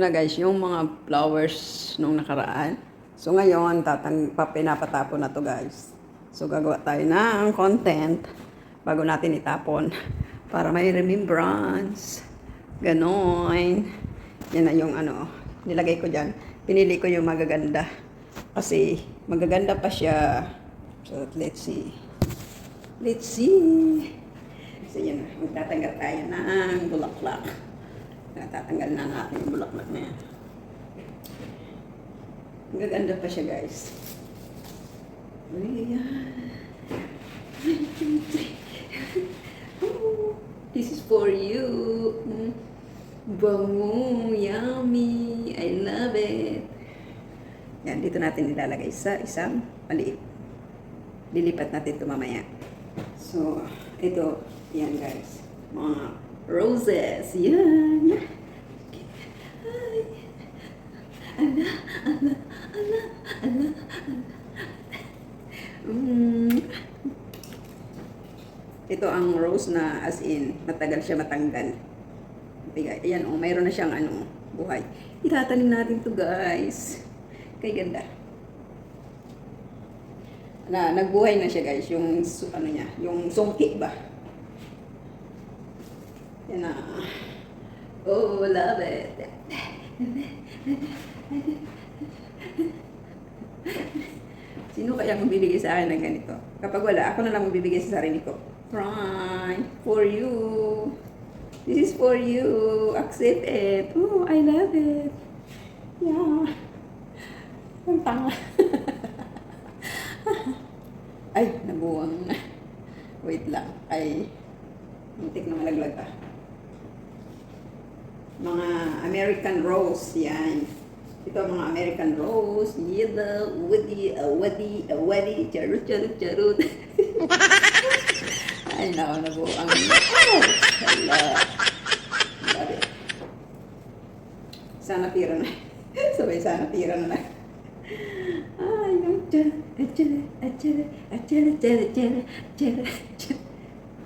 na guys, yung mga flowers nung nakaraan. So ngayon, pinapatapon na to guys. So gagawa tayo ng content bago natin itapon para may remembrance. Ganon. Yan na yung ano, nilagay ko dyan. Pinili ko yung magaganda. Kasi magaganda pa siya. So let's see. Let's see. So yan na, magtatanggal tayo ng bulaklak. Natatanggal na natin yung bulaklak na yan. Magaganda pa siya guys. Ayan. Oh, this is for you. Bango, yummy. I love it. Yan, dito natin ilalagay sa isang maliit. Lilipat natin ito mamaya. So, ito, yan guys. Mga roses. Yan. Ay. Ala, ala, ala, ala, ala. Ito ang rose na as in, matagal siya matanggal. Ayan, oh, mayroon na siyang ano, buhay. Itatanim natin to guys. Kay ganda. Nagbuhay na siya guys, yung ano niya, yung sungki ba? Yan na. Oh, love it. Sino kaya magbibigay sa akin ng ganito? Kapag wala, ako na lang magbibigay sa sarili ko. Right, for you. This is for you. Accept it. Oh, I love it. Yeah. Ang tanga. Ay, nabuwang na. Wait lang. Ay, muntik na malaglag pa. Mga American rose, yan. Ito mga American rose, yellow, wadi, charut. Ay, nabuwang na. Oh, hala. Love it. Sana tira na. Sabay, sana tira na lang. Ay,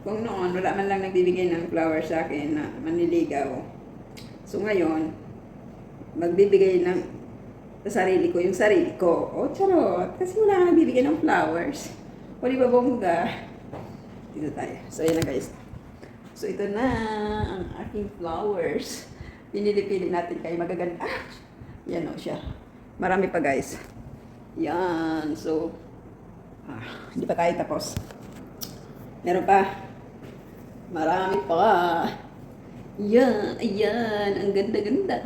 kung noon, wala man lang nagbibigay ng flower sa akin na manliligaw. So ngayon, magbibigay ng sa sarili ko, yung sarili ko. Oh, charot. Kasi wala nang nagbibigay ng flowers. O, di ba bongga? Dito tayo. So, yan na guys. So, ito na ang aking flowers. Pinili-pili natin kayo magaganda. Ah, yan o siya. Marami pa guys. Yan. So, hindi pa tayo tapos. Meron pa. Marami pa. Yan. Ayan. Ang ganda-ganda.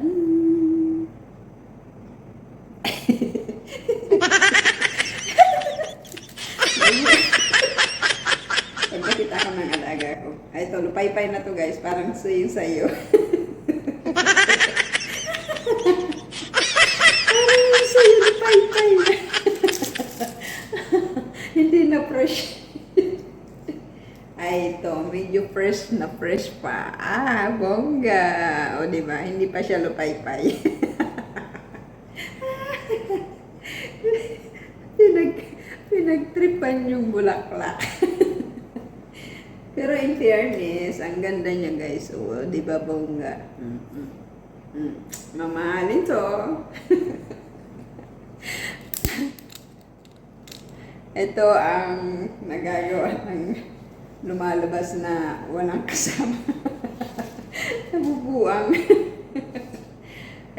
Pagkakita ako ng alaga ko. Ay, ito. Lupay-pay na to guys. Parang sayo-sayo. Hindi na fresh. Ay, ito. Medyo fresh na fresh pa. Ah, bongga. O, diba? Hindi pa siya lupay-pay. Pinagtripan yung bulaklak. Pero in fairness, ang ganda niya guys. O, diba bongga? Mamahalin to. Ito ang nagagawa ng lumalabas na walang kasama. Nabubuang.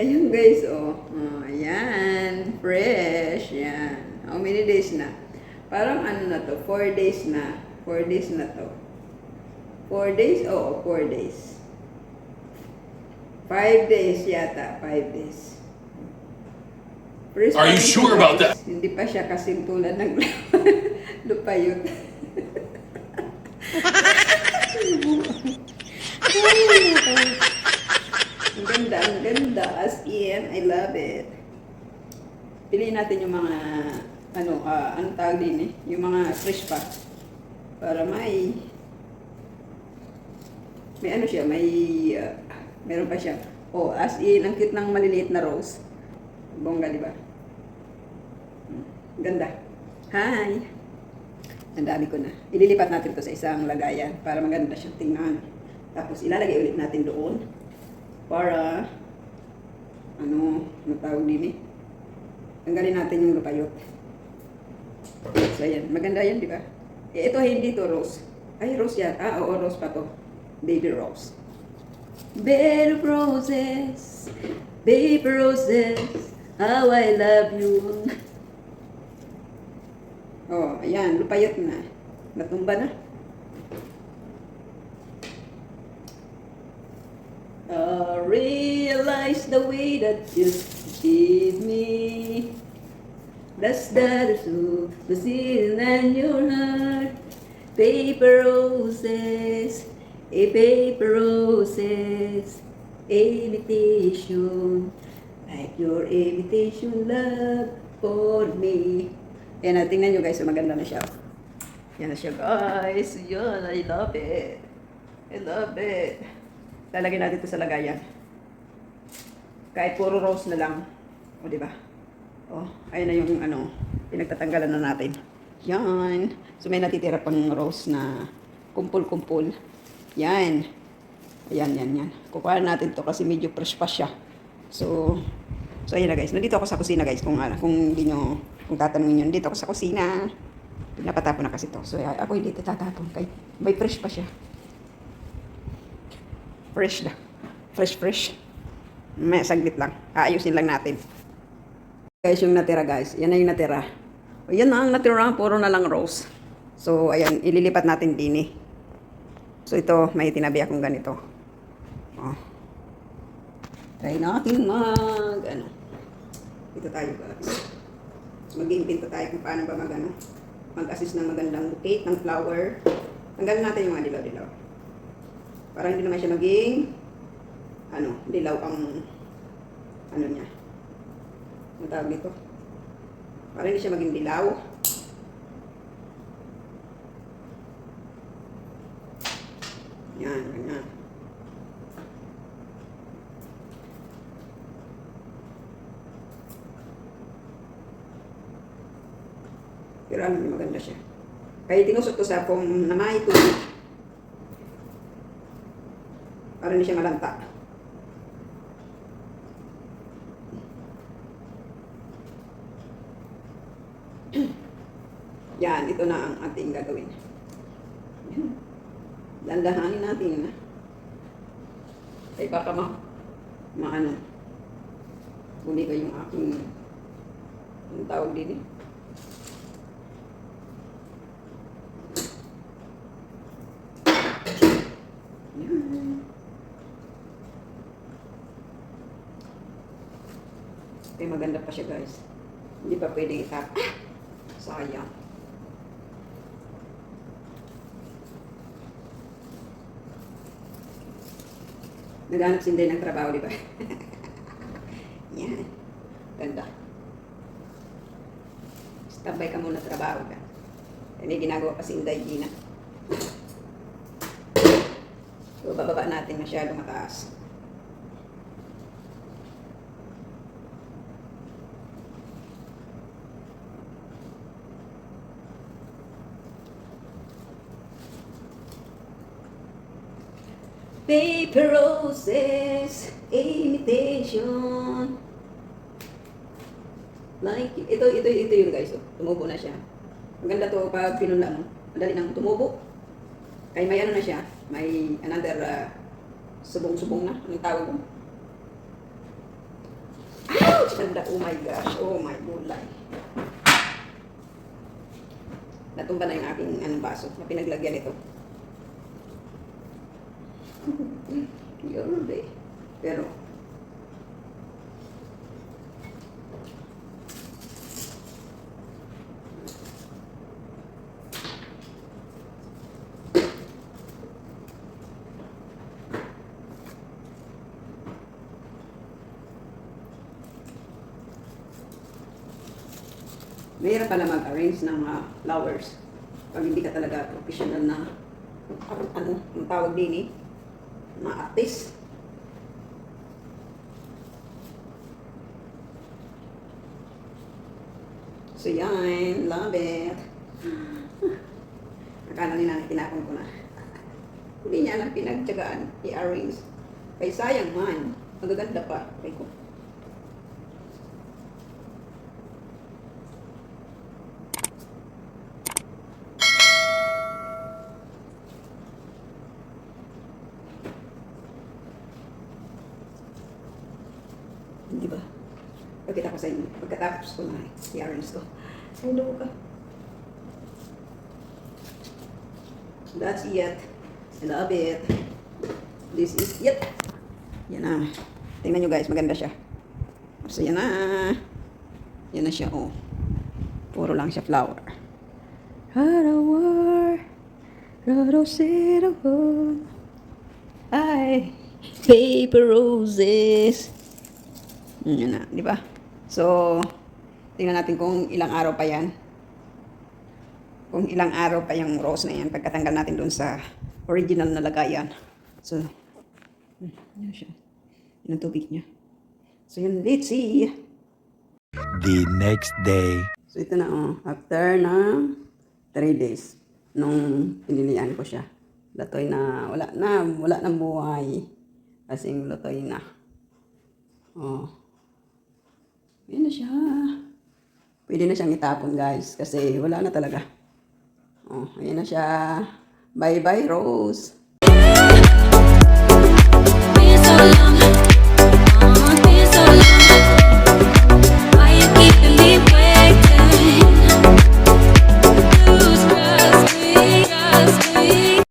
Ayun guys, oh. Ayan. Fresh. Yan. How many days na? Parang ano na to? 4 days na. 4 days na to. 4 days? Oo, 4 days. 5 days yata. 5 days. Are you sure about that? Hindi pa siya kasing tulad ng lupayot. Ang ganda. As in, I love it. Piliin natin yung mga, anong tawag din eh? Yung mga fresh pa. Para may ano siya, meron pa siya. Oh, as in, ang cute ng maliliit na rose. Bongga, di ba? Ganda. Hi! Ang dami ko na. Ililipat natin to sa isang lagayan para maganda siya tingnan. Tapos ilalagay ulit natin doon para ano tawag din eh. Tanggalin natin yung lupayot. So, ayan. Maganda yan, di ba? Eh, ito hindi to rose. Ay, rose yan. Ah, oo, rose pa to. Baby rose. Bed of roses, baby roses, how I love you. Oh, ayan. Lupayot na. Natumba na. Realize the way that you did me. That's the truth, the sin and your heart. Paper roses, a paper roses, invitation, like your invitation, love for me. Yan na, tingnan nyo guys, maganda na siya. Yan na siya guys, yan, I love it. I love it. Lalagyan natin ito sa lagayan. Kahit puro rose na lang. O, diba? O, ayun na yung ano, pinagtatanggalan na natin. Yan. So, may natitira pang rose na kumpul-kumpul. Yan. Ayan, yan. Kukuha natin to kasi medyo fresh pa siya. So ayun na guys. Nandito ako sa kusina guys. Kung hindi nyo, kung tatanungin nyo, nandito ako sa kusina. Pinapatapon na kasi to. So, ako hindi tatapon. Kaya may fresh pa siya. Fresh na. Fresh. May saglit lang. Aayusin lang natin. Guys, yung natira guys. Yan na yung natira. O, yan na ang natira. Puro na lang rose. So, ayan. Ililipat natin din eh. So, ito. May tinabi akong ganito. O. Try natin Ito tayo guys. Mag-iimpinto tayo kung paano ba mag-assist ng magandang bouquet ng flower. Tanggalin natin yung mga dilaw-dilaw. Para hindi naman siya maging dilaw ang niya. Ang tawag dito. Para hindi siya maging dilaw. Yan, ganyan. Pero maganda siya. Kaya tinusok ko sa kung na may tubig. Para hindi siya malanta. Yan, ito na ang ating gagawin. Yan. Dandahanin natin. Ay baka huli ko yung aking tawag din eh. Yan. Ay maganda pa siya guys. Hindi pa pwedeng itap. Sayang. Naghanap si Inday ng trabaho, di ba? Yan. Ganda. Standby ka muna trabaho ka. May ginagawa pa si Inday Gina. So, bababa natin masyado mataas. Paper roses, imitation. Like, ito yun guys. Oh. Tumubo na siya. Maganda to pag pinunla mo. Madali nang tumubo. Kaya may na siya. May another subong-subong na. Anong tawag mo? Ouch! Ganda. Oh my gosh. Oh my gulay. Natumba na yung aking baso na pinaglagyan ito. Yun eh. Pero mahirap pala mag-arrange ng flowers pag hindi ka talaga professional na ang tawag din eh, mga artist. So yan, love it. Akala nila na tinapon ko na. Hindi niya lang pinagtyagaan i-arrange. Kaya sayang man, magaganda pa. Kaya ko. ipapakita ko sa inyo. Pagkatapos ko na i-arrange to. Hello ka. That's it. I love it. This is it. Yan na. Tingnan nyo guys, maganda siya. So yan na. Yan na siya, oh. Puro lang siya flower. Harawar. Rarosero. Ay. Paper roses. Yan na, di ba? So, tingnan natin kung ilang araw pa yan. Kung ilang araw pa yung rose na yan pagkatanggal natin doon sa original na lagayan. So, yan siya. Yan ang tubig niya. So, yun, let's see. The next day. So, ito na, oh. After ng 3 days, nung pinilian ko siya. Latoy na, wala nang buhay. Kasing lutoy na. Oh. Yan na siya. Pwede na siyang itapon, guys. Kasi wala na talaga. Oh, ayan na siya. Bye-bye, Rose.